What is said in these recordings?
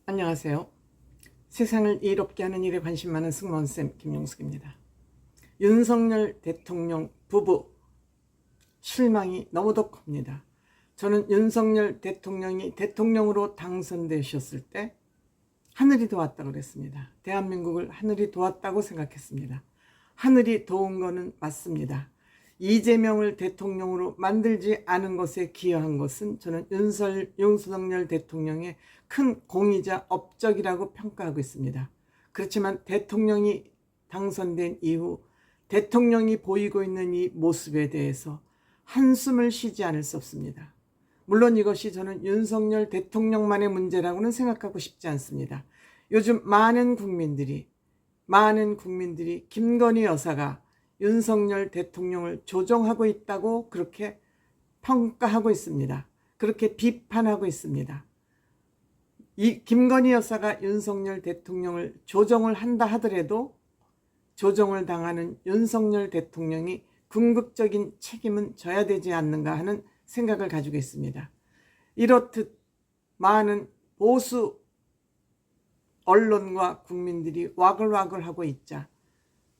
안녕하세요. 세상을 이롭게 하는 일에 관심 많은 승무원쌤 김용숙입니다. 윤석열 대통령 부부 실망이 너무도 큽니다. 저는 윤석열 대통령이 대통령으로 당선되셨을 때 하늘이 도왔다고 그랬습니다. 대한민국을 하늘이 도왔다고 생각했습니다. 하늘이 도운 거는 맞습니다. 이재명을 대통령으로 만들지 않은 것에 기여한 것은 저는 윤석열 대통령의 큰 공이자 업적이라고 평가하고 있습니다. 그렇지만 대통령이 당선된 이후 대통령이 보이고 있는 이 모습에 대해서 한숨을 쉬지 않을 수 없습니다. 물론 이것이 저는 윤석열 대통령만의 문제라고는 생각하고 싶지 않습니다. 요즘 많은 국민들이 김건희 여사가 윤석열 대통령을 조종하고 있다고 그렇게 평가하고 있습니다. 그렇게 비판하고 있습니다. 이 김건희 여사가 윤석열 대통령을 조종을 한다 하더라도 조종을 당하는 윤석열 대통령이 궁극적인 책임은 져야 되지 않는가 하는 생각을 가지고 있습니다. 이렇듯 많은 보수 언론과 국민들이 와글와글하고 있자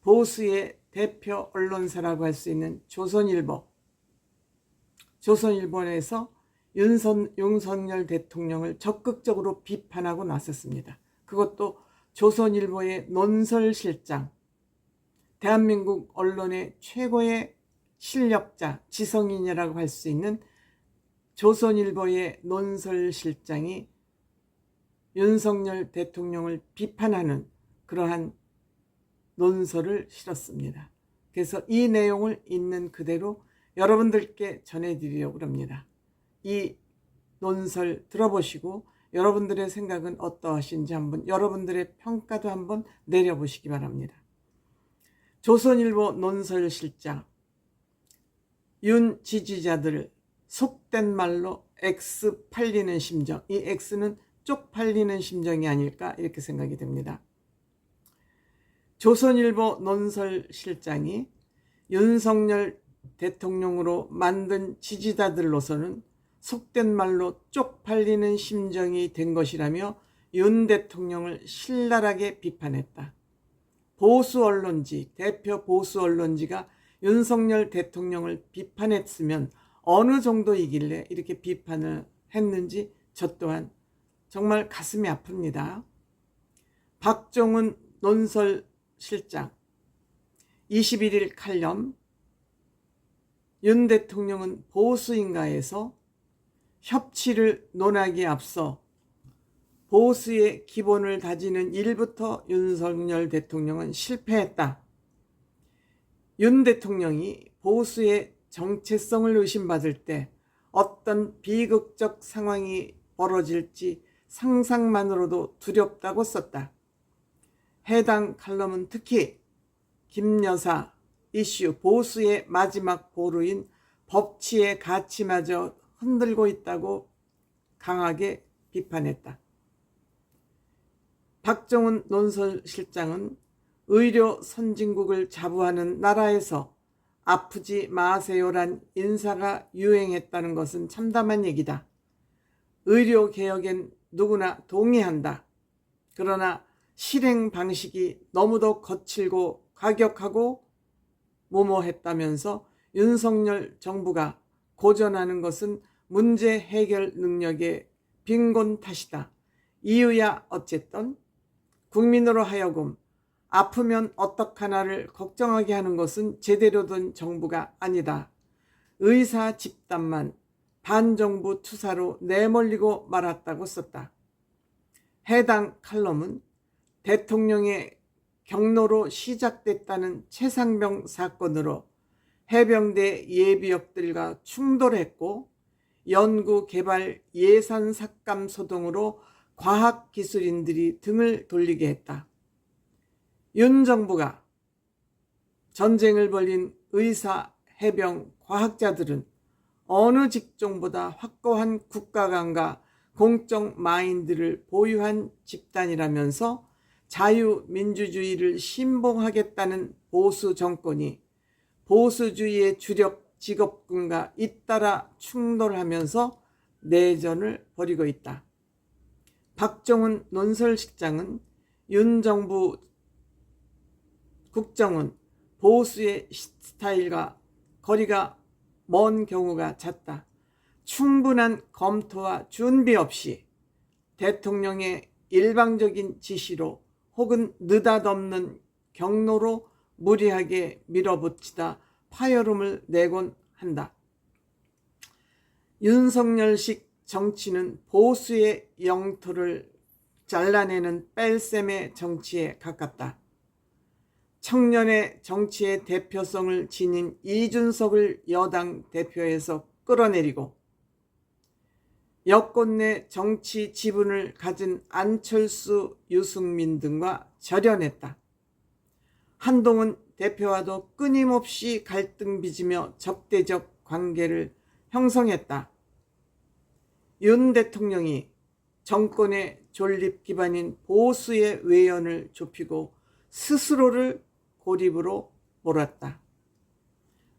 보수의 대표 언론사라고 할 수 있는 조선일보에서 윤석열 대통령을 적극적으로 비판하고 나섰습니다. 그것도 조선일보의 논설실장, 대한민국 언론의 최고의 실력자, 지성인이라고 할 수 있는 조선일보의 논설실장이 윤석열 대통령을 비판하는 그러한 논설을 실었습니다. 그래서 이 내용을 있는 그대로 여러분들께 전해드리려고 합니다. 이 논설 들어보시고 여러분들의 생각은 어떠하신지 한번 여러분들의 평가도 한번 내려보시기 바랍니다. 조선일보 논설실장, 윤 지지자들 속된 말로 X 팔리는 심정, 이 X는 쪽팔리는 심정이 아닐까 이렇게 생각이 됩니다. 조선일보 논설실장이 윤석열 대통령으로 만든 지지자들로서는 속된 말로 쪽팔리는 심정이 된 것이라며 윤 대통령을 신랄하게 비판했다. 보수 언론지, 대표 보수 언론지가 윤석열 대통령을 비판했으면 어느 정도이길래 이렇게 비판을 했는지 저 또한 정말 가슴이 아픕니다. 박종훈 논설실장 21일 칼럼, 윤 대통령은 보수인가에서 협치를 논하기에 앞서 보수의 기본을 다지는 일부터 윤석열 대통령은 실패했다. 윤 대통령이 보수의 정체성을 의심받을 때 어떤 비극적 상황이 벌어질지 상상만으로도 두렵다고 썼다. 해당 칼럼은 특히 김 여사 이슈, 보수의 마지막 보루인 법치의 가치마저 흔들고 있다고 강하게 비판했다. 박정훈 논설실장은 의료 선진국을 자부하는 나라에서 아프지 마세요란 인사가 유행했다는 것은 참담한 얘기다. 의료개혁엔 누구나 동의한다. 그러나 실행 방식이 너무도 거칠고 과격하고 무모했다면서 윤석열 정부가 고전하는 것은 문제 해결 능력의 빈곤 탓이다. 이유야 어쨌든 국민으로 하여금 아프면 어떡하나를 걱정하게 하는 것은 제대로 된 정부가 아니다. 의사 집단만 반정부 투사로 내몰리고 말았다고 썼다. 해당 칼럼은 대통령의 경로로 시작됐다는 최상병 사건으로 해병대 예비역들과 충돌했고 연구 개발 예산 삭감 소동으로 과학기술인들이 등을 돌리게 했다. 윤 정부가 전쟁을 벌인 의사, 해병, 과학자들은 어느 직종보다 확고한 국가관과 공적 마인드를 보유한 집단이라면서 자유민주주의를 신봉하겠다는 보수 정권이 보수주의의 주력 직업군과 잇따라 충돌하면서 내전을 벌이고 있다. 박정훈 논설실장은 윤 정부 국정은 보수의 스타일과 거리가 먼 경우가 잦다. 충분한 검토와 준비 없이 대통령의 일방적인 지시로 혹은 느닷없는 경로로 무리하게 밀어붙이다 파열음을 내곤 한다. 윤석열식 정치는 보수의 영토를 잘라내는 뺄셈의 정치에 가깝다. 청년의 정치의 대표성을 지닌 이준석을 여당 대표에서 끌어내리고 여권 내 정치 지분을 가진 안철수, 유승민 등과 절연했다. 한동훈 대표와도 끊임없이 갈등 빚으며 적대적 관계를 형성했다. 윤 대통령이 정권의 존립 기반인 보수의 외연을 좁히고 스스로를 고립으로 몰았다.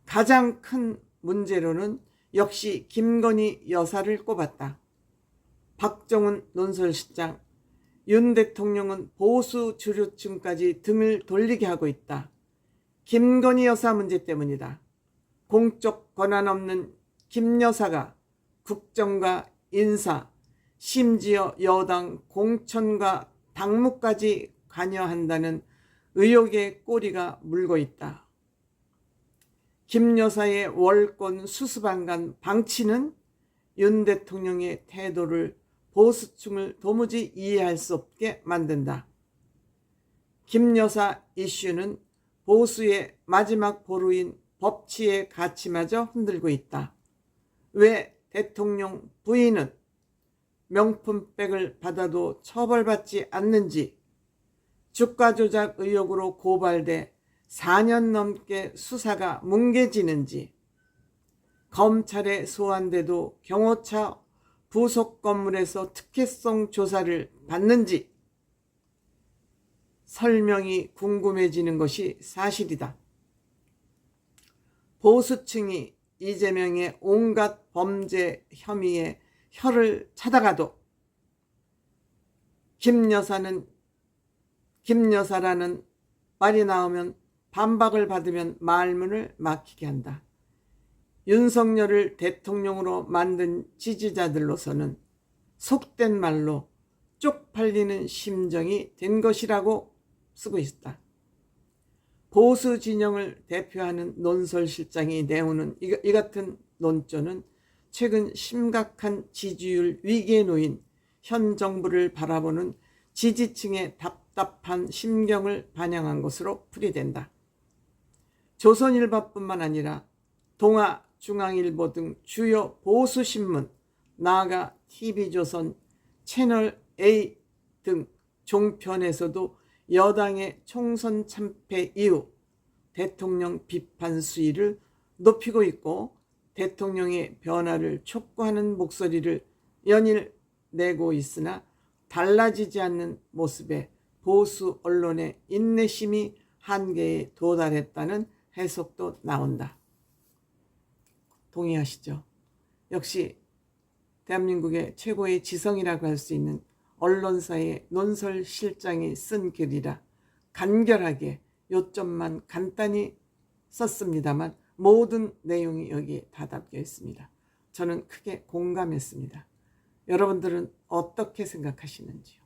가장 큰 문제로는 역시 김건희 여사를 꼽았다. 박정훈 논설실장, 윤 대통령은 보수 주류층까지 등을 돌리게 하고 있다. 김건희 여사 문제 때문이다. 공적 권한 없는 김 여사가 국정과 인사, 심지어 여당 공천과 당무까지 관여한다는 의혹의 꼬리가 물고 있다. 김 여사의 월권 수수방관 방치는 윤 대통령의 태도를 보수층을 도무지 이해할 수 없게 만든다. 김 여사 이슈는 보수의 마지막 보루인 법치의 가치마저 흔들고 있다. 왜 대통령 부인은 명품백을 받아도 처벌받지 않는지, 주가 조작 의혹으로 고발돼 4년 넘게 수사가 뭉개지는지, 검찰에 소환돼도 경호처 부속 건물에서 특혜성 조사를 받는지 설명이 궁금해지는 것이 사실이다. 보수층이 이재명의 온갖 범죄 혐의에 혀를 차다가도 김 여사라는 말이 나오면 반박을 받으면 말문을 막히게 한다. 윤석열을 대통령으로 만든 지지자들로서는 속된 말로 쪽팔리는 심정이 된 것이라고 쓰고 있다. 보수 진영을 대표하는 논설실장이 내오는 이 같은 논조는 최근 심각한 지지율 위기에 놓인 현 정부를 바라보는 지지층의 답답한 심경을 반영한 것으로 풀이된다. 조선일보뿐만 아니라 동아중앙일보 등 주요 보수신문, 나아가 TV조선, 채널A 등 종편에서도 여당의 총선 참패 이후 대통령 비판 수위를 높이고 있고 대통령의 변화를 촉구하는 목소리를 연일 내고 있으나 달라지지 않는 모습에 보수 언론의 인내심이 한계에 도달했다는 해석도 나온다. 동의하시죠? 역시 대한민국의 최고의 지성이라고 할 수 있는 언론사의 논설실장이 쓴 글이라 간결하게 요점만 간단히 썼습니다만 모든 내용이 여기에 다 담겨 있습니다. 저는 크게 공감했습니다. 여러분들은 어떻게 생각하시는지요?